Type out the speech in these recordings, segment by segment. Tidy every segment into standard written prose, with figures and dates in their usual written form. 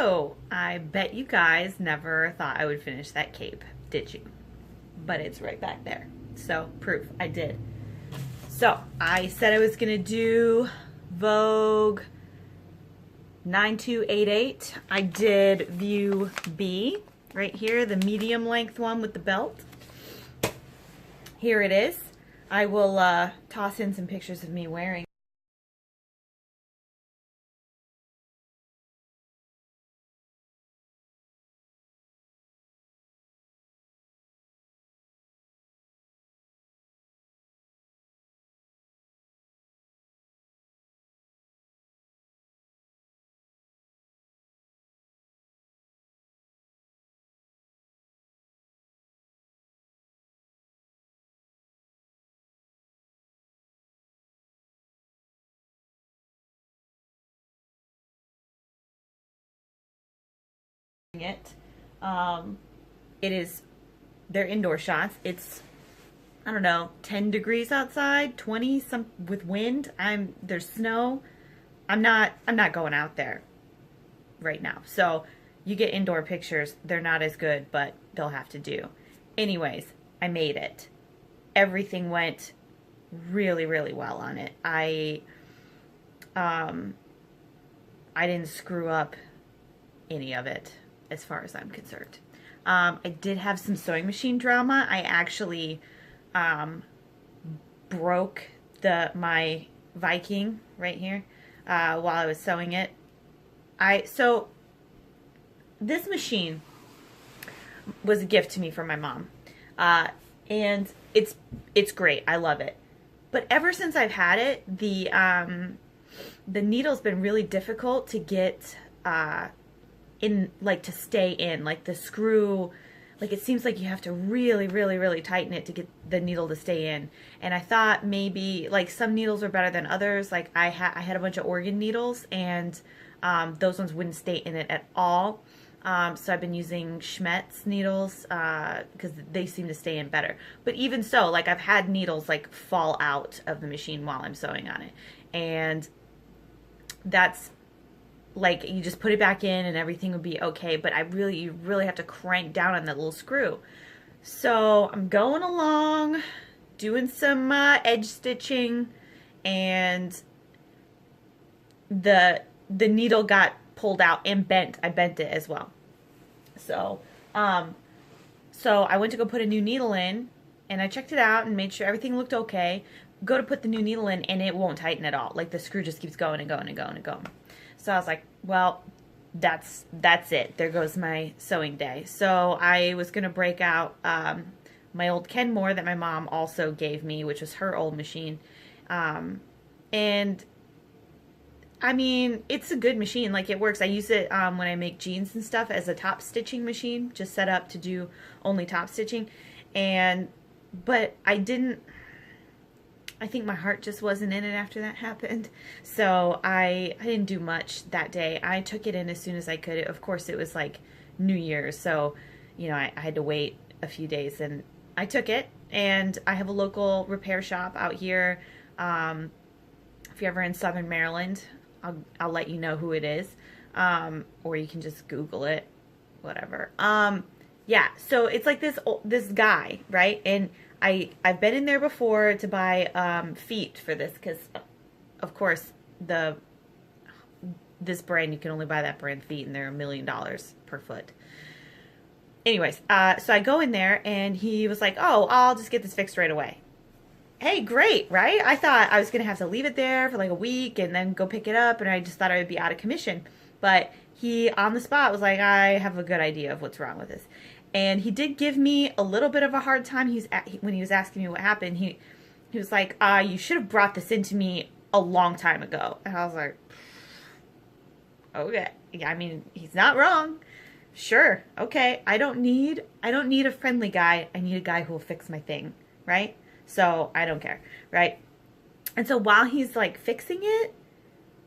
So, I bet you guys never thought I would finish that cape, did you? But it's right back there. So, proof, I did. So, I said I was going to do Vogue 9288. I did view B right here, the medium length one with the belt. Here it is. I will toss in some pictures of me wearing it. Um, it is, they're indoor shots. It's, I don't know, 10 degrees outside, 20 some with wind. There's snow. I'm not going out there right now. So you get indoor pictures. They're not as good, but they'll have to do. Anyways, I made it. Everything went really, really well on it. I didn't screw up any of it as far as I'm concerned. I did have some sewing machine drama. I actually broke my Viking right here while I was sewing it. So this machine was a gift to me from my mom, and it's great. I love it. But ever since I've had it, the needle's been really difficult to get in, like, to stay in. Like the screw, like it seems like you have to really, really, really tighten it to get the needle to stay in. And I thought maybe, like, some needles are better than others. Like I had a bunch of organ needles, and those ones wouldn't stay in it at all. So I've been using Schmetz needles because they seem to stay in better. But even so, like, I've had needles like fall out of the machine while I'm sewing on it, and that's like, you just put it back in and everything would be okay. But you really have to crank down on that little screw. So I'm going along, doing some edge stitching, and the needle got pulled out and bent. I bent it as well. So I went to go put a new needle in, and I checked it out and made sure everything looked okay. Go to put the new needle in, and it won't tighten at all. Like, the screw just keeps going and going and going and going. So I was like, well, that's it. There goes my sewing day. So I was gonna break out my old Kenmore that my mom also gave me, which was her old machine, and I mean, it's a good machine. Like, it works. I use it when I make jeans and stuff as a top stitching machine, just set up to do only top stitching. But I think my heart just wasn't in it after that happened. So I didn't do much that day. I took it in as soon as I could. Of course, it was like New Year's, so, you know, I had to wait a few days, and I took it. And I have a local repair shop out here. If you're ever in Southern Maryland, I'll let you know who it is, or you can just Google it, whatever. Yeah, so it's like this guy, right? And I've been in there before to buy feet for this, because of course this brand, you can only buy that brand feet, and they're $1 million per foot. Anyways, so I go in there, and he was like, "Oh, I'll just get this fixed right away." Hey, great, right? I thought I was going to have to leave it there for like a week and then go pick it up, and I just thought I would be out of commission. But he, on the spot, was like, "I have a good idea of what's wrong with this." And he did give me a little bit of a hard time. When he was asking me what happened, he was like, "You should have brought this into me a long time ago." And I was like, okay. Yeah, I mean, he's not wrong. Sure, okay. I don't need a friendly guy. I need a guy who will fix my thing, right? So I don't care, right? And so while he's like fixing it,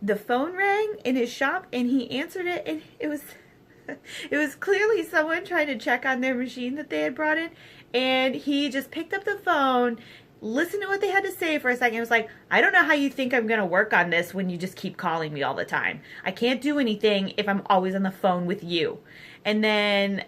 the phone rang in his shop, and he answered it, and it was clearly someone trying to check on their machine that they had brought in. And he just picked up the phone, listen to what they had to say for a second. It was like, I don't know how you think I'm going to work on this when you just keep calling me all the time. I can't do anything if I'm always on the phone with you. And then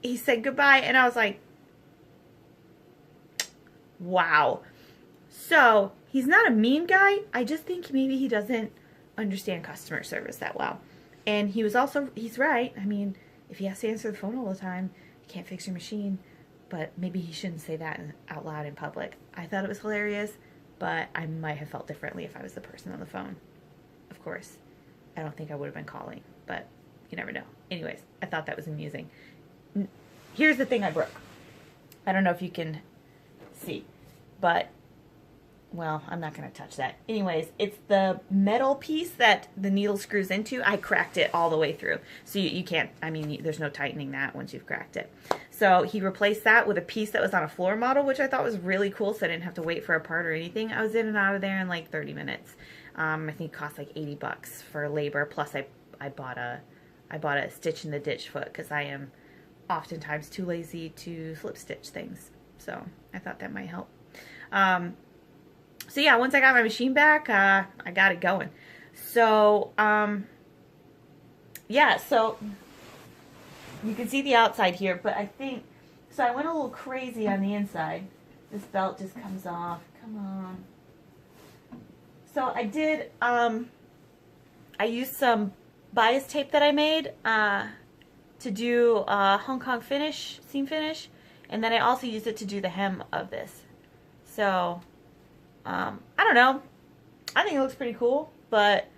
he said goodbye, and I was like, wow. So he's not a mean guy. I just think maybe he doesn't understand customer service that well. And he's right. I mean, if he has to answer the phone all the time, you can't fix your machine. But maybe he shouldn't say that out loud in public. I thought it was hilarious, but I might have felt differently if I was the person on the phone. Of course, I don't think I would have been calling, but you never know. Anyways, I thought that was amusing. Here's the thing I broke. I don't know if you can see, but, well, I'm not going to touch that. Anyways, it's the metal piece that the needle screws into. I cracked it all the way through. So you can't, I mean, there's no tightening that once you've cracked it. So he replaced that with a piece that was on a floor model, which I thought was really cool, so I didn't have to wait for a part or anything. I was in and out of there in like 30 minutes. I think it cost like 80 bucks for labor, plus I bought a stitch in the ditch foot because I am oftentimes too lazy to slip stitch things. So I thought that might help. So yeah, once I got my machine back, I got it going. So, yeah, so you can see the outside here, but I think, so I went a little crazy on the inside. This belt just comes off. Come on. So I did, I used some bias tape that I made to do Hong Kong finish, seam finish, and then I also used it to do the hem of this. So, I don't know. I think it looks pretty cool, but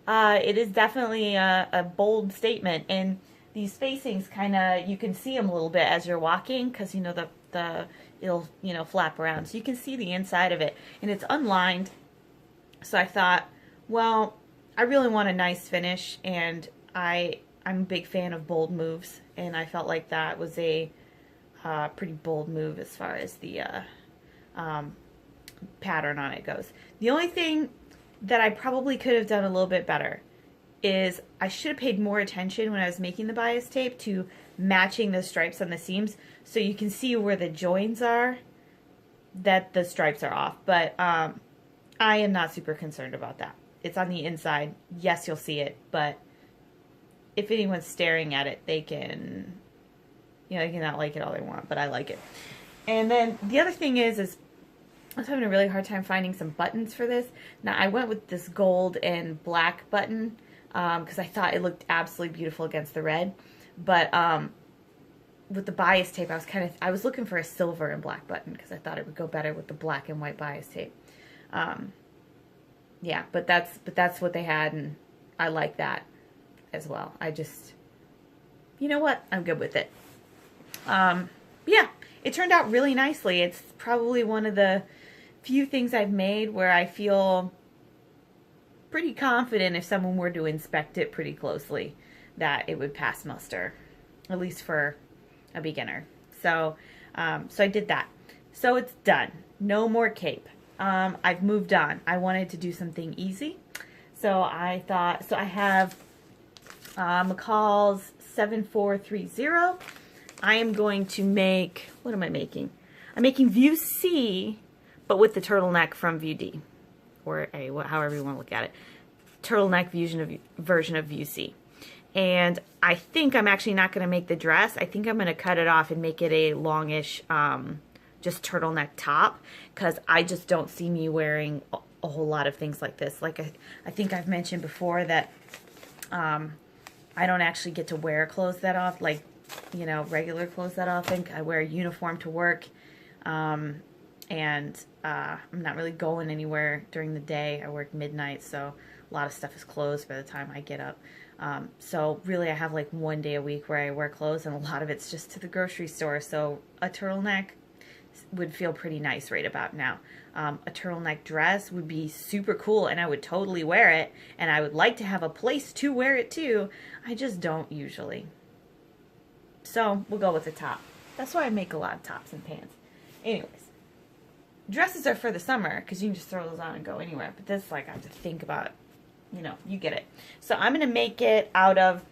it is definitely a bold statement. And these facings kind of, you can see them a little bit as you're walking because, you know, it'll, you know, flap around. So you can see the inside of it. And it's unlined. So I thought, well, I really want a nice finish. And I'm a big fan of bold moves. And I felt like that was a pretty bold move as far as the pattern on it goes. The only thing that I probably could have done a little bit better is I should have paid more attention when I was making the bias tape to matching the stripes on the seams, so you can see where the joins are, that the stripes are off. But I am not super concerned about that. It's on the inside. Yes, you'll see it, but if anyone's staring at it, they can, you know, they can not like it all they want, but I like it. And then the other thing is I was having a really hard time finding some buttons for this. Now, I went with this gold and black button because I thought it looked absolutely beautiful against the red. But with the bias tape, I was looking for a silver and black button because I thought it would go better with the black and white bias tape. Yeah, but that's what they had, and I like that as well. I just, you know what? I'm good with it. Yeah, it turned out really nicely. It's probably one of the few things I've made where I feel pretty confident if someone were to inspect it pretty closely that it would pass muster, at least for a beginner. So, so I did that. So it's done. No more cape. I've moved on. I wanted to do something easy. So I thought, so I have McCall's 7430. I am going to make, what am I making? I'm making View C, but with the turtleneck from View D, or A, however you want to look at it. Turtleneck version of View C. And I think I'm actually not going to make the dress. I think I'm going to cut it off and make it a longish, just turtleneck top, because I just don't see me wearing a whole lot of things like this. Like I think I've mentioned before that I don't actually get to wear clothes that often, like, you know, regular clothes that often. I wear a uniform to work, and I'm not really going anywhere during the day. I work midnight, so a lot of stuff is closed by the time I get up. So really I have like one day a week where I wear clothes, and a lot of it's just to the grocery store. So a turtleneck would feel pretty nice right about now. A turtleneck dress would be super cool, and I would totally wear it, and I would like to have a place to wear it too. I just don't usually. So we'll go with the top. That's why I make a lot of tops and pants. Anyways, dresses are for the summer because you can just throw those on and go anywhere. But this, like, I have to think about, you know, you get it. So I'm going to make it out of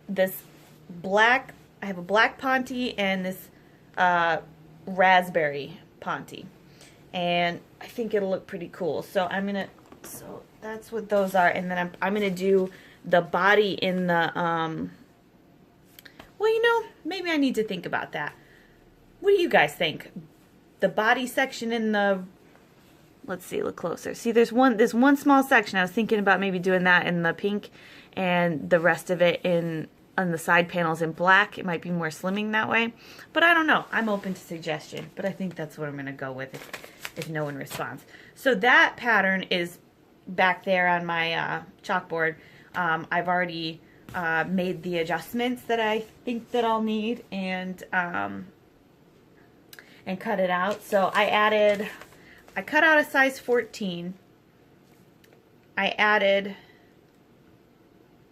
this black, I have a black ponte and this raspberry ponte. and I think it'll look pretty cool. So so that's what those are, and then I'm gonna do the body in the, well, maybe I need to think about that. What do you guys think? The body section in the, let's see, look closer. See, there's one small section. I was thinking about maybe doing that in the pink and the rest of it on the side panels in black. It might be more slimming that way, but I don't know. I'm open to suggestion, but I think that's what I'm going to go with if no one responds. So that pattern is back there on my chalkboard. I've already made the adjustments that I think that I'll need and cut it out. So I cut out a size 14. I added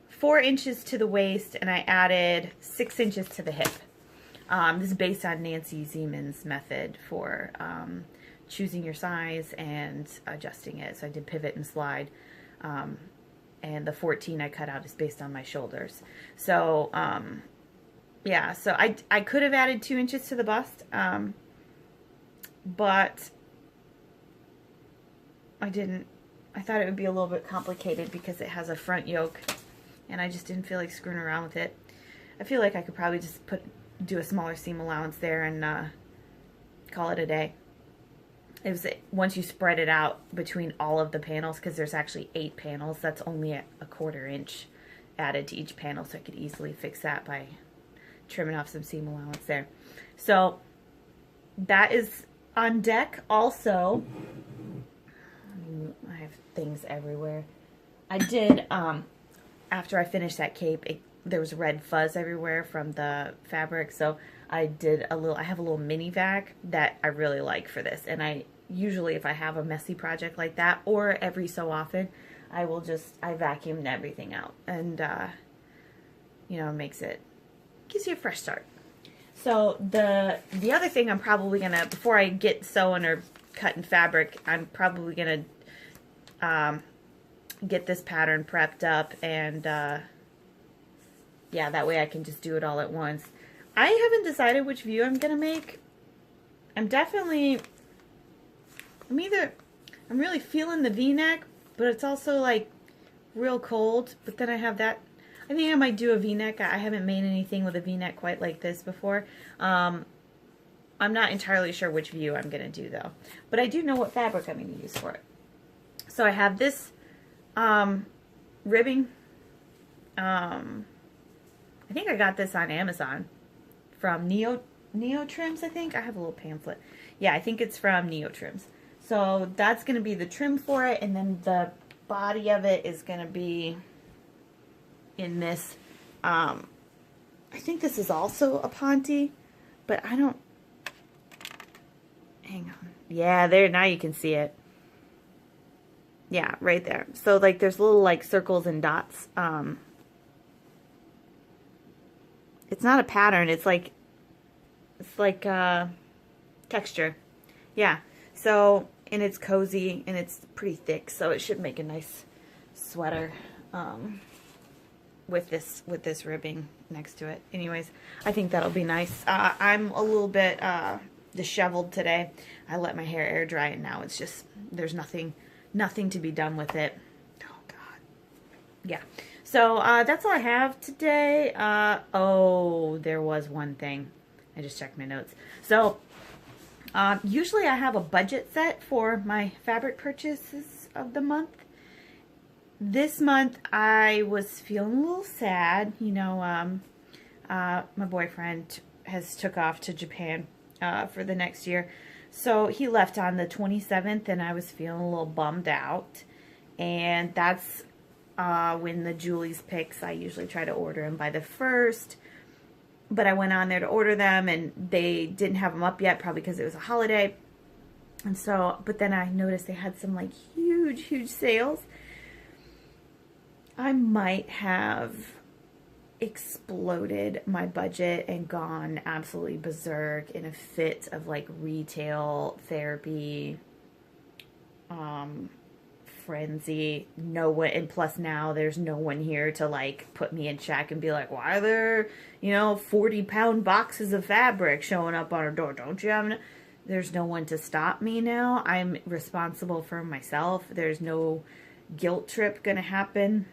4 inches to the waist, and I added 6 inches to the hip. This is based on Nancy Ziemann's method for choosing your size and adjusting it. So I did pivot and slide. And the 14 I cut out is based on my shoulders. So, yeah, so I could have added 2 inches to the bust, but I didn't. I thought it would be a little bit complicated because it has a front yoke, and I just didn't feel like screwing around with it. I feel like I could probably just do a smaller seam allowance there and call it a day. It was, once you spread it out between all of the panels, because there's actually 8 panels, that's only a 1/4 inch added to each panel, so I could easily fix that by trimming off some seam allowance there. So that is on deck. Also, I have things everywhere. I did, after I finished that cape, there was red fuzz everywhere from the fabric, so I have a little mini vac that I really like for this, and I usually, if I have a messy project like that, or every so often, I vacuum everything out, and gives you a fresh start. So the other thing I'm probably gonna, before I get sewing or cutting fabric, I'm probably gonna get this pattern prepped up, and yeah, that way I can just do it all at once. I haven't decided which view I'm gonna make. I'm really feeling the V-neck, but it's also like real cold. But then I have that. I think I might do a V-neck. I haven't made anything with a V-neck quite like this before. I'm not entirely sure which view I'm gonna do though, but I do know what fabric I'm gonna use for it. So I have this ribbing. I think I got this on Amazon from Neo Trims, I think. I have a little pamphlet. Yeah, I think it's from Neo Trims. So that's going to be the trim for it, and then the body of it is going to be in this. I think this is also a Ponte, but I don't. Hang on. Yeah, there. Now you can see it. Yeah, right there. So like, there's little like circles and dots. It's not a pattern. It's like texture. Yeah. So, and it's cozy and it's pretty thick, so it should make a nice sweater with this ribbing next to it. Anyways, I think that'll be nice. I'm a little bit disheveled today. I let my hair air dry, and now it's just, there's nothing to be done with it. Oh God. Yeah. So that's all I have today. Oh, there was one thing. I just checked my notes. So usually I have a budget set for my fabric purchases of the month. This month I was feeling a little sad. You know, my boyfriend has took off to Japan for the next year. So he left on the 27th, and I was feeling a little bummed out. And that's when the Julie's picks, I usually try to order them by the 1st. But I went on there to order them, and they didn't have them up yet, probably because it was a holiday. And so, but then I noticed they had some like huge sales. I might have exploded my budget and gone absolutely berserk in a fit of like retail therapy frenzy. No one, and plus now there's no one here to like put me in check and be like, why are there, 40-pound boxes of fabric showing up on our door? Don't you have There's no one to stop me now. I'm responsible for myself. There's no guilt trip gonna happen.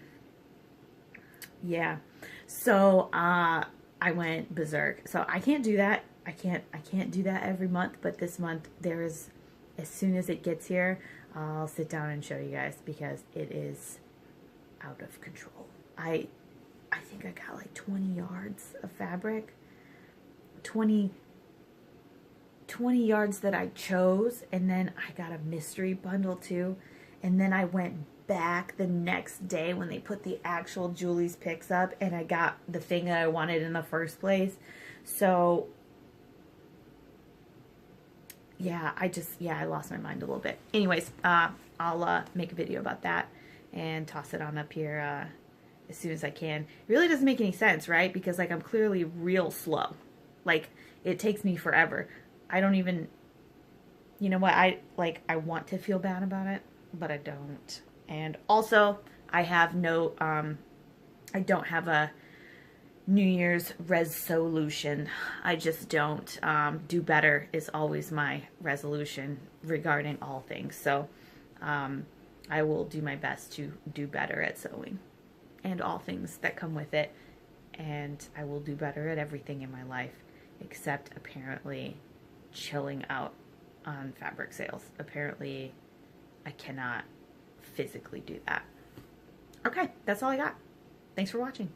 Yeah. So I went berserk. So I can't do that. I can't do that every month, but this month there is, as soon as it gets here, I'll sit down and show you guys because it is out of control. I think I got like 20 yards of fabric. 20 yards that I chose, and then I got a mystery bundle too. And then I went back the next day when they put the actual Julie's picks up, and I got the thing that I wanted in the first place. So yeah, I lost my mind a little bit. Anyways, I'll make a video about that and toss it on up here as soon as I can. It really doesn't make any sense, right? Because like I'm clearly real slow. Like it takes me forever. I don't even, you know what, I want to feel bad about it, but I don't. And also, I have no, I don't have a New Year's resolution. I just don't. Do better is always my resolution regarding all things. So, I will do my best to do better at sewing and all things that come with it. And I will do better at everything in my life, except apparently chilling out on fabric sales. Apparently, I cannot physically do that. Okay, that's all I got. Thanks for watching.